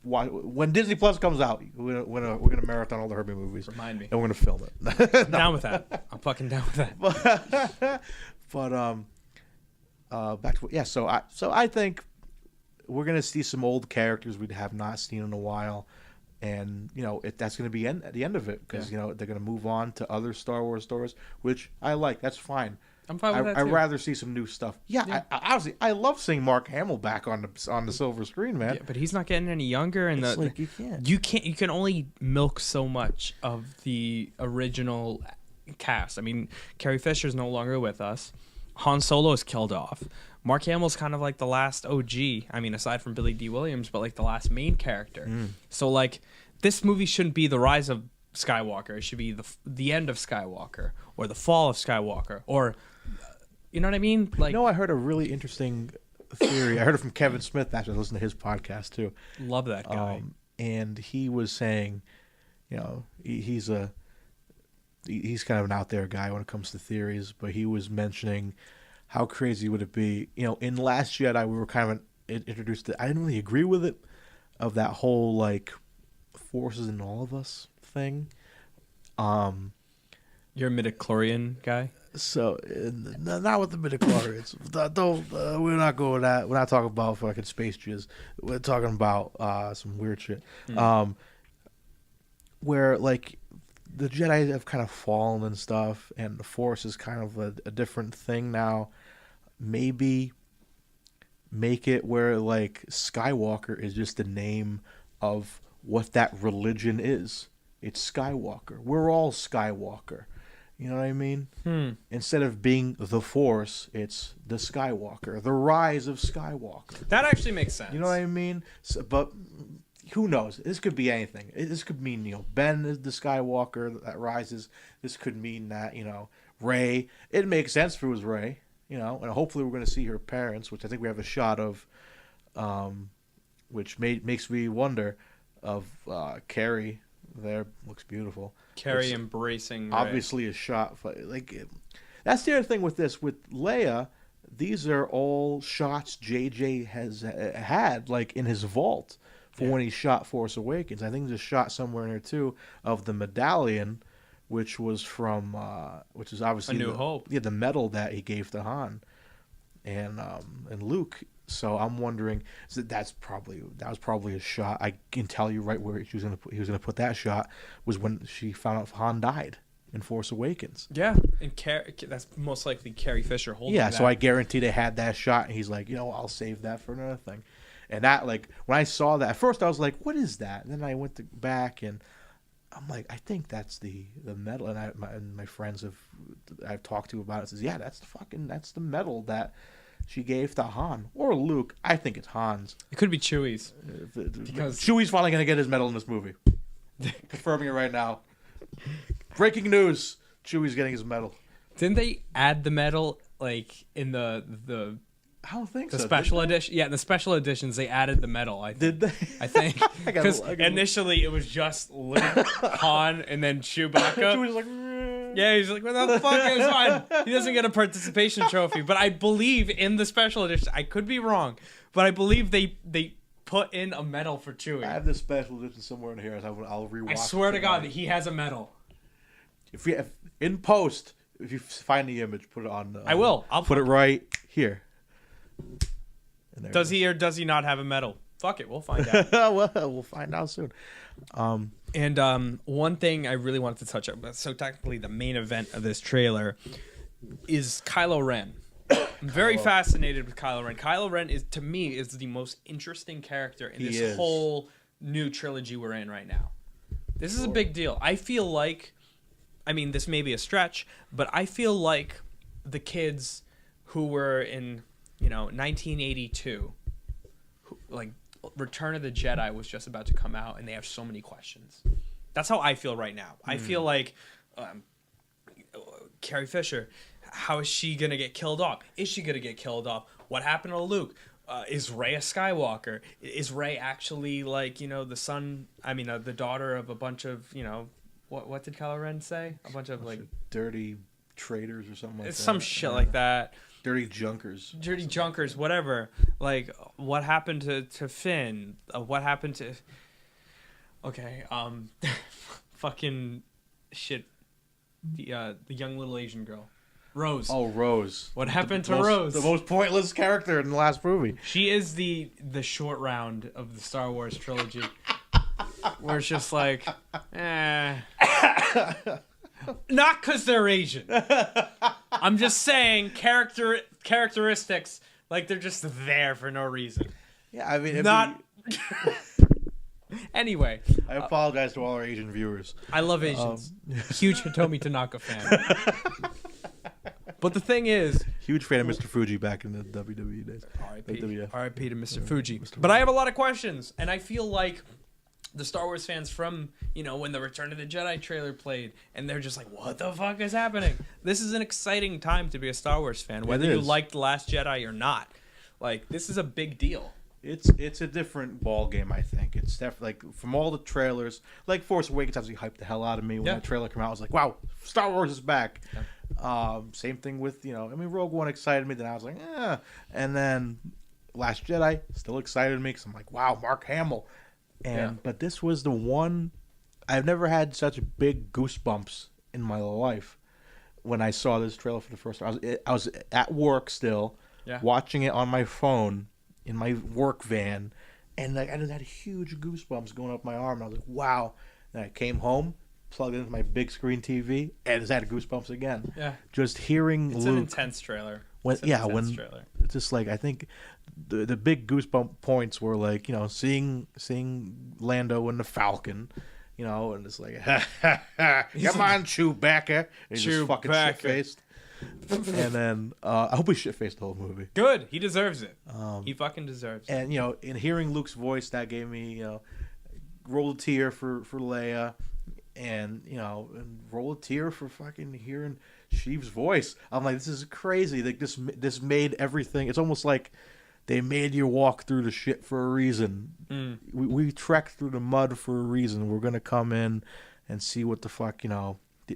When Disney Plus comes out, we're gonna marathon all the Herbie movies. Remind me. And we're gonna film it. I'm down with that. I'm fucking down with that. But back to So I think we're gonna see some old characters we have not seen in a while. And, that's going to be at the end of it, because, they're going to move on to other Star Wars stories, which I like. That's fine. I'm fine with that, too. I'd rather see some new stuff. Yeah. Honestly, I love seeing Mark Hamill back on the silver screen, man. Yeah, but he's not getting any younger. And you can't. You can only milk so much of the original cast. I mean, Carrie Fisher's no longer with us. Han Solo is killed off. Mark Hamill's kind of like the last OG. I mean, aside from Billy D. Williams, but like the last main character. So like, this movie shouldn't be the Rise of Skywalker. It should be the end of Skywalker, or the fall of Skywalker, or you know what I mean? Like, I heard a really interesting theory. I heard it from Kevin Smith. Actually, I listened to his podcast too. Love that guy. And he was saying, he's kind of an out there guy when it comes to theories, but he was mentioning how crazy would it be? In Last Jedi, we were kind of introduced to. I didn't really agree with it, of that whole like forces in all of us thing. You're a midichlorian guy. So not with the midichlorians. Don't we're not going that. We're not talking about fucking space jizz. We're talking about some weird shit. Where like the Jedi have kind of fallen and stuff, and the Force is kind of a different thing now. Maybe make it where like Skywalker is just the name of what that religion is. It's Skywalker. We're all Skywalker. You know what I mean? Instead of being the Force, it's the Skywalker, the Rise of Skywalker. That actually makes sense. You know what I mean? So, but who knows? This could be anything. This could mean Ben is the Skywalker that rises. This could mean that Rey. It makes sense if it was Rey. And hopefully we're going to see her parents, which I think we have a shot of, which makes me wonder of Carrie. There looks beautiful. Carrie embracing Rey. Obviously a shot like that's the other thing with this with Leia. These are all shots JJ has had like in his vault for when he shot Force Awakens. I think there's a shot somewhere in there too of the medallion, which was from which is obviously A New Hope. Yeah, the medal that he gave to Han and Luke. So I'm wondering, that was probably a shot. I can tell you right where he was gonna put that shot was when she found out Han died in Force Awakens. Yeah, and that's most likely Carrie Fisher holding. Yeah, that. so I guarantee they had that shot, and he's like, I'll save that for another thing. And that, like, when I saw that at first, I was like, what is that? And then I went back and I'm like, I think that's the medal. And my friends I've talked to about it says, yeah, that's the medal that she gave to Han or Luke. I think it's Han's. It could be Chewie's. Because Chewie's finally going to get his medal in this movie. Confirming it right now. Breaking news. Chewie's getting his medal. Didn't they add the medal like in the I don't think the so. special edition? Yeah, in the special editions they added the medal. I think. Did they? I think because I gotta- initially it was just Luke, Han, and then Chewbacca. Chewie's like, Yeah, he's like, what the fuck? It was fine. He doesn't get a participation trophy. But I believe in the special edition, I could be wrong, but I believe they put in a medal for Chewie. I have this special edition somewhere in here. I'll rewatch. I swear it to God tonight. that he has a medal. If in post, if you find the image, put it on. I will. I'll put it right here. And there Does it he or does he not have a medal? Fuck it, we'll find out. is. Well, we'll find out soon. And one thing I really wanted to touch on, so technically the main event of this trailer is Kylo Ren. I'm very fascinated with Kylo Ren. Kylo Ren is, to me, is the most interesting character in this whole new trilogy we're in right now. This is a big deal. I feel like, I mean, this may be a stretch, but I feel like the kids who were in, 1982, like Return of the Jedi was just about to come out, and they have so many questions. That's how I feel right now. I feel like Carrie Fisher, how is she gonna get killed off? Is she gonna get killed off? What happened to Luke? Is Rey a Skywalker? Is Rey actually like the son? I mean, the daughter of a bunch of what did Kylo Ren say? A bunch of like dirty traitors or something like that. Some shit like that. Dirty junkers, whatever. Like, what happened to Finn? What happened to? Okay, fucking shit. The young little Asian girl, Rose. Oh, Rose. What happened to Rose? The most pointless character in the last movie. She is the short round of the Star Wars trilogy, where it's just like, Not because they're Asian. I'm just saying characteristics, like they're just there for no reason. Yeah, I mean, Anyway, I apologize to all our Asian viewers. I love Asians. Huge Hitomi Tanaka fan. But the thing is, huge fan of Mr. Fuji back in the WWE days. R.I.P. to Mr. Fuji. But I have a lot of questions, and I feel like the Star Wars fans from, when the Return of the Jedi trailer played, and they're just like, what the fuck is happening? This is an exciting time to be a Star Wars fan, whether you like The Last Jedi or not. Like, this is a big deal. It's a different ball game, I think. It's definitely, like, from all the trailers, like Force Awakens obviously hyped the hell out of me when that trailer came out. I was like, wow, Star Wars is back. Yeah. Same thing with, I mean, Rogue One excited me. Then I was like, and then Last Jedi still excited me because I'm like, wow, Mark Hamill. But this was the one. I've never had such big goosebumps in my life when I saw this trailer for the first time. I was at work still, watching it on my phone in my work van, and like I just had huge goosebumps going up my arm. And I was like, wow. Then I came home, plugged it into my big screen TV, and just had goosebumps again. Yeah. Just hearing It's Luke. an intense trailer. Trailer. Just like I think the big goosebump points were like, seeing Lando and the Falcon, and it's like, ha, ha, ha. Come on, Chewbacca. And he's just fucking shit-faced. And then I hope he's shit-faced the whole movie. Good. He deserves it. He fucking deserves it. And, in hearing Luke's voice, that gave me, roll a tear for Leia. And, and roll a tear for fucking hearing Sheev's voice. I'm like, this is crazy. Like this made everything. It's almost like they made you walk through the shit for a reason. We trekked through the mud for a reason. We're gonna come in and see what the fuck,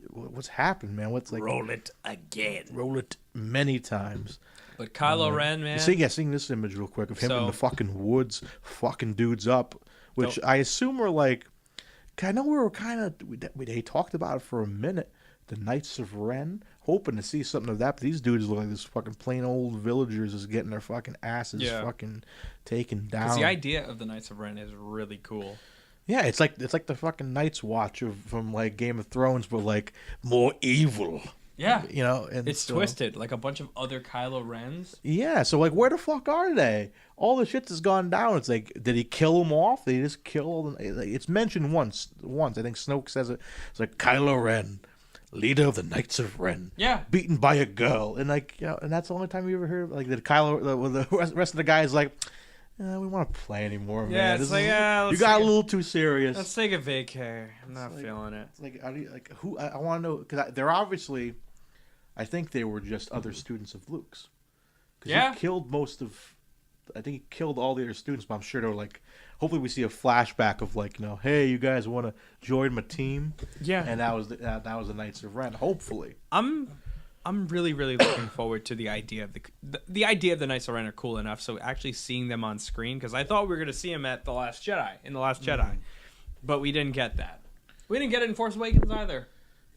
what's happened, man. What's like Roll it again. Roll it many times. But Kylo Ren, man. Seeing this image real quick of him in the fucking woods, fucking dudes up, which I assume are like. I know we were kind of they talked about it for a minute. The Knights of Ren, hoping to see something of that. But these dudes look like this fucking plain old villagers is getting their fucking asses fucking taken down. Because the idea of the Knights of Ren is really cool. Yeah, it's like the fucking Night's Watch from like Game of Thrones, but like more evil. Yeah, and it's twisted like a bunch of other Kylo Rens. Yeah, so like, where the fuck are they? All the shit has gone down. It's like, did he kill them off? Did he just kill them? It's mentioned once. I think Snoke says it. It's like Kylo Ren, leader of the Knights of Ren. Yeah, beaten by a girl, and like, and that's the only time you ever heard like the rest of the guys like. We want to play anymore, man. Yeah, it's you got a little too serious. Let's take a vacay. I'm not feeling it. It's like, who? I want to know because they're obviously. I think they were just other students of Luke's. Because he killed most of. I think he killed all the other students, but I'm sure they were like. Hopefully, we see a flashback of like, hey, you guys want to join my team? Yeah. And that was the Knights of Ren. Hopefully. I'm really, really looking forward to the idea of the idea of the Knights of Ren are cool enough. So actually seeing them on screen, because I thought we were going to see them at The Last Jedi, but we didn't get that. We didn't get it in Force Awakens either.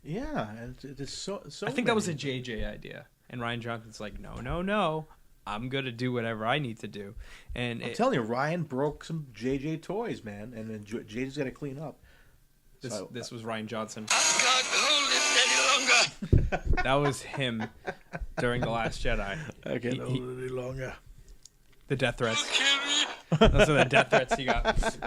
Yeah, and it's so. I think that was a JJ idea, and Rian Johnson's like, no, I'm gonna do whatever I need to do. And I'm telling you, Ryan broke some JJ toys, man, and then JJ's got to clean up. This was Rian Johnson. I can't hold it any longer. That was him during The Last Jedi. I can't hold it any longer. The death threats. Kill me. Those are the death threats he got.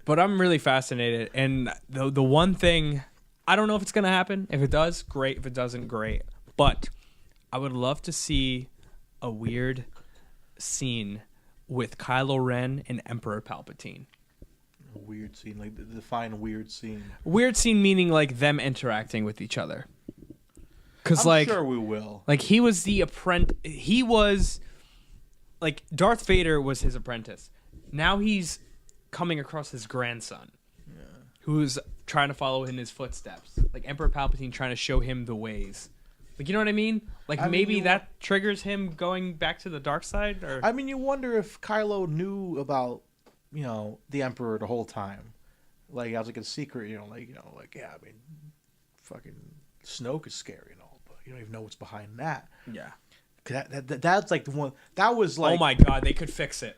But I'm really fascinated, and the one thing. I don't know if it's going to happen. If it does, great. If it doesn't, great. But I would love to see a weird scene with Kylo Ren and Emperor Palpatine. A weird scene, like define weird scene. Weird scene meaning like them interacting with each other. Because like, sure we will. Like he was the apprentice. He was like Darth Vader was his apprentice. Now he's coming across his grandson, who's trying to follow in his footsteps. Like Emperor Palpatine trying to show him the ways. Like, you know what I mean? Like, maybe that triggers him going back to the dark side? Or I mean, you wonder if Kylo knew about, the Emperor the whole time. Like, as like a secret, yeah, I mean, fucking Snoke is scary and all, but you don't even know what's behind that. Yeah. That's like the one, that was like... Oh my god, they could fix it.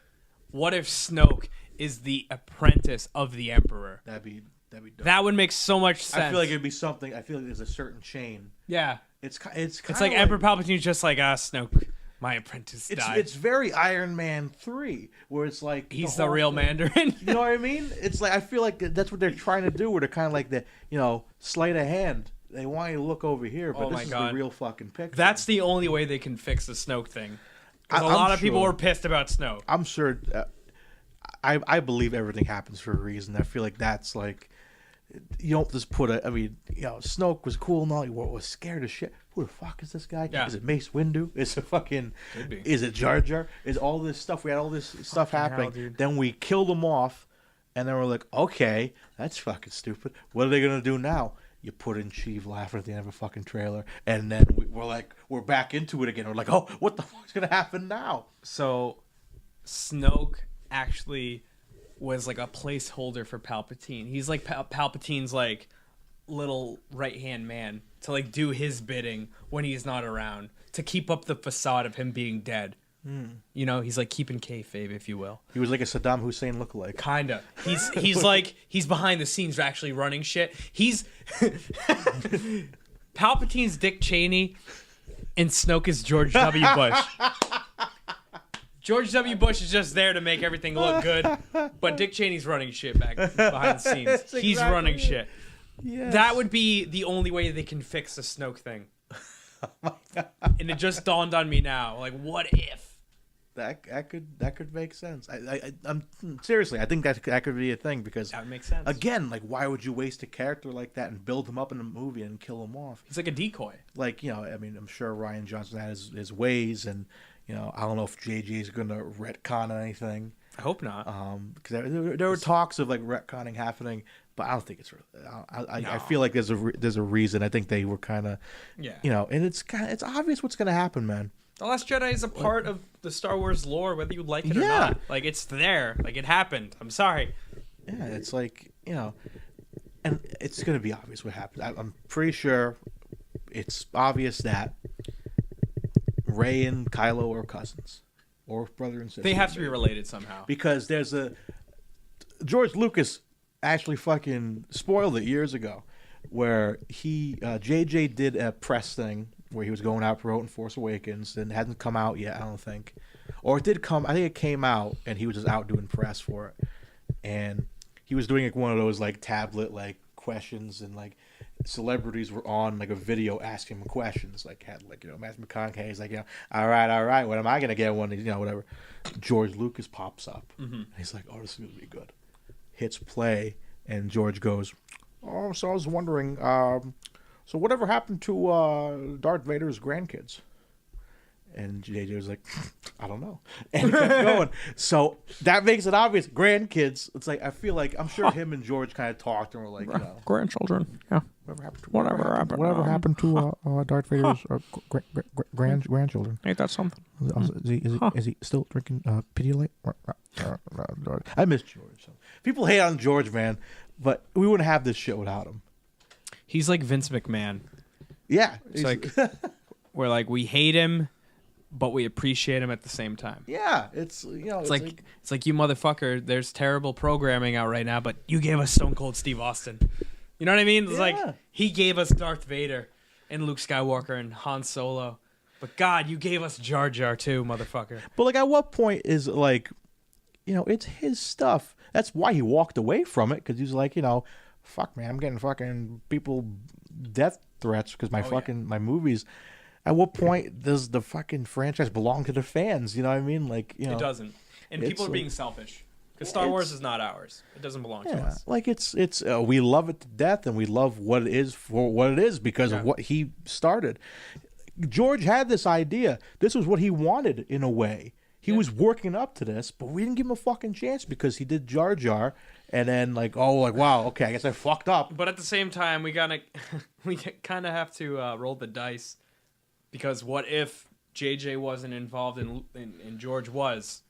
What if Snoke is the apprentice of the Emperor? That'd be dope. That would make so much sense. I feel like it'd be something. I feel like there's a certain chain. Yeah. It's like Emperor Palpatine's just like, Snoke, my apprentice died. It's very Iron Man 3, where it's like he's the real Mandarin. You know what I mean? It's like I feel like that's what they're trying to do, where they're kind of like the sleight of hand. They want you to look over here, but this is the real fucking picture. That's the only way they can fix the Snoke thing. A lot of people were pissed about Snoke. I'm sure. I believe everything happens for a reason. I feel like that's like. You don't just put Snoke was cool and all. You was scared as shit. Who the fuck is this guy? Yeah. Is it Mace Windu? Is it fucking? Could be. Is it Jar Jar? Is all this stuff? We had all this stuff happening. Hell, then we killed them off, and then we're like, okay, that's fucking stupid. What are they gonna do now? you put in Sheev laughing at the end of a fucking trailer, and then we're back into it again. We're like, oh, what the fuck's gonna happen now? So, Snoke actually was like a placeholder for Palpatine. He's like Palpatine's like little right-hand man to like do his bidding when he's not around to keep up the facade of him being dead. You know, he's like keeping kayfabe, if you will. He was like a Saddam Hussein lookalike. Kinda. He's like he's behind the scenes actually running shit. He's Palpatine's Dick Cheney, and Snoke is George W. Bush. George W. Bush is just there to make everything look good, but Dick Cheney's running shit back behind the scenes. That's He's exactly running it. shit. Yes. That would be the only way they can fix the Snoke thing. And it just dawned on me now. Like, what if? That could make sense. I'm seriously, I think that could be a thing because That would make sense. again, like, why would you waste a character like that and build him up in a movie and kill him off? He's like a decoy. Like, you know, I mean, I'm sure Rian Johnson has his ways, and you know, I don't know if JJ is gonna retcon anything. I hope not. Because there were talks of like retconning happening, but I don't think it's. I feel like there's a reason. I think they were kind of, Yeah. you know, and it's obvious what's gonna happen, man. The Last Jedi is a part of the Star Wars lore, whether you like it or Yeah. not. Like, it's there. Like, it happened. I'm sorry. Yeah, it's like, you know, and it's gonna be obvious what happened. I'm pretty sure it's obvious that Rey and Kylo are cousins or brother and sister. They have to be related somehow. Because there's George Lucas actually fucking spoiled it years ago, where JJ did a press thing where he was going out promoting Force Awakens, and it hasn't come out yet, I don't think, or it did come. I think it came out, and he was just out doing press for it, and he was doing like one of those like tablet like questions, and like celebrities were on like a video asking him questions, like had like, you know, Matthew McConaughey's like, you know, all right, when am I gonna get one? You know, whatever. George Lucas pops up, and he's like, oh, this is gonna be good. Hits play, and George goes, oh, so I was wondering, so whatever happened to Darth Vader's grandkids? And JJ was like, I don't know. And he kept going. So that makes it obvious. Grandkids. It's like, I feel like, I'm sure him and George kind of talked and were like, you know, Grandchildren. Yeah. whatever happened to Darth Vader's grandchildren? Ain't that something? Is he still drinking Pedialyte? I miss George. So. People hate on George, man, but we wouldn't have this shit without him. He's like Vince McMahon. Yeah. It's like, we're like, we hate him, but we appreciate him at the same time. yeah, it's, you know, It's like you motherfucker, there's terrible programming out right now, but you gave us Stone Cold Steve Austin. You know what I mean? It's Yeah. like he gave us Darth Vader and Luke Skywalker and Han Solo. But God, you gave us Jar Jar too, motherfucker. But like, at what point is like, you know, it's his stuff. That's why he walked away from it, because he's like, you know, fuck, man, I'm getting fucking people death threats because my movies. At what point does the fucking franchise belong to the fans? You know what I mean? Like, you know, It doesn't. And people are like- being selfish. Because Star Wars is not ours. It doesn't belong to yeah, us. like it's we love it to death, and we love what it is for what it is because of what he started. George had this idea. This was what he wanted in a way. He was working up to this, but we didn't give him a fucking chance because he did Jar Jar, and then like, oh, like, wow, okay, I guess I fucked up. But at the same time, we kind of have to roll the dice, because what if JJ wasn't involved and George was?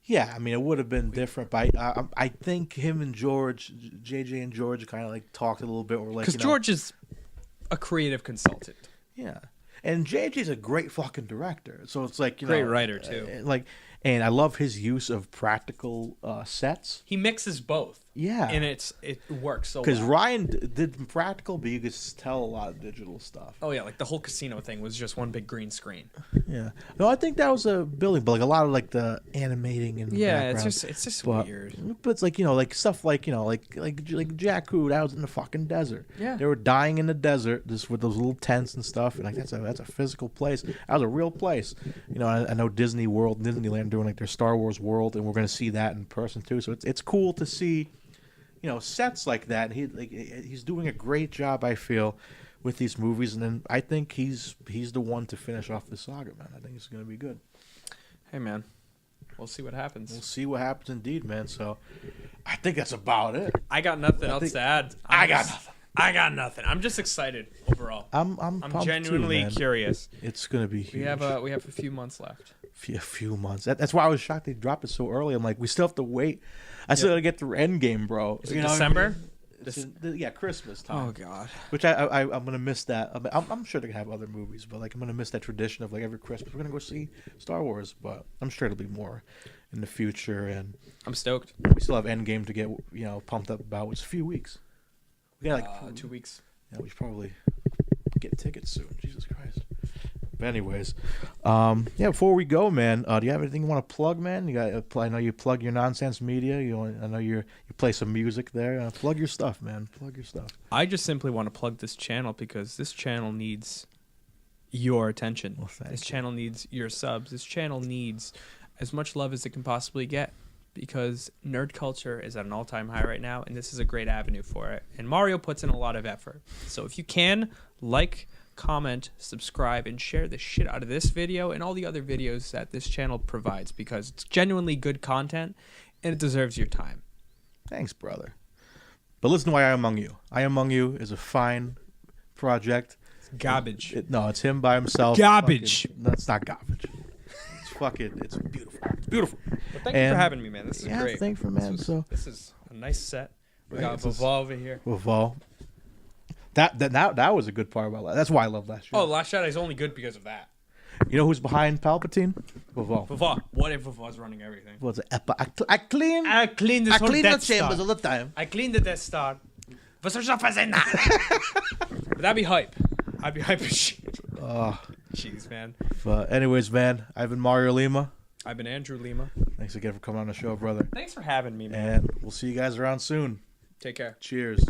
Yeah, I mean, it would have been different, but I think him and George, JJ and George, kind of like talked a little bit. Or like, Because George is a creative consultant. yeah, and JJ's a great fucking director, so it's like, you Great know, writer, too. Like, and I love his use of practical sets. He mixes both. Yeah, And it works so because well. Ryan did practical, but you could tell a lot of digital stuff. Oh, yeah, like the whole casino thing was just one big green screen. Yeah, no, I think that was a building, but like a lot of like the animating and Yeah, background. it's just But- weird. But it's like, you know, like stuff like, you know, like Jakku, that was in the fucking desert. Yeah. They were dying in the desert just with those little tents and stuff, and like that's a physical place. That was a real place. You know, I know Disney World, Disneyland doing like their Star Wars world, and we're gonna see that in person too. So it's cool to see, you know, sets like that. He's doing a great job, I feel, with these movies, and then I think he's the one to finish off the saga, man. I think it's gonna be good. Hey, man, we'll see what happens. We'll see what happens indeed, man. So I think that's about it. I got nothing else to add. I got nothing. I got nothing. I'm just excited overall. I'm pumped genuinely too, man. curious. It's gonna be huge. We have a few months left. A few months. That's why I was shocked they dropped it so early. I'm like, we still have to wait. I still gotta get through Endgame, bro. Is it December? Yeah, Christmas time. Oh God. Which I'm gonna miss that. I'm sure they're gonna have other movies, but like I'm gonna miss that tradition of like every Christmas we're gonna go see Star Wars. But I'm sure it'll be more in the future, and I'm stoked. we still have Endgame to get pumped up about. It's a few weeks. We got like 2 weeks. Yeah, we should probably get tickets soon. Jesus Christ. But anyways, yeah. Before we go, man, do you have anything you want to plug, man? I know you plug your nonsense media. I know you play some music there. Plug your stuff, man. Plug your stuff. I just simply want to plug this channel because this channel needs your attention. Well, thank This you. channel needs your subs. This channel needs as much love as it can possibly get because nerd culture is at an all-time high right now, and this is a great avenue for it. And Mario puts in a lot of effort. So if you can, like, comment, subscribe, and share the shit out of this video and all the other videos that this channel provides because it's genuinely good content and it deserves your time. Thanks, brother. But listen to I Am Among You. I Am Among You is a fine project. Garbage. No, it's him by himself. Garbage. No, it's not garbage. It's beautiful. It's beautiful. But thank you for having me, man. This is great. Thanks for man. This is a nice set. We Right, got this is- Vaval over here. Vaval. That was a good part about that. That's why I love Last Jedi. Oh, Last Jedi is only good because of that. You know who's behind Palpatine? Vaval. Vaval. What if Vaval's running everything? What's it? I clean. I cleaned this whole clean Death the chambers Star. all the time. I cleaned the Death Star. But that'd be hype. I'd be hype as shit. Jeez, man. But anyways, man, I've been Mario Lima. I've been Andrew Lima. Thanks again for coming on the show, brother. Thanks for having me, man. And we'll see you guys around soon. Take care. Cheers.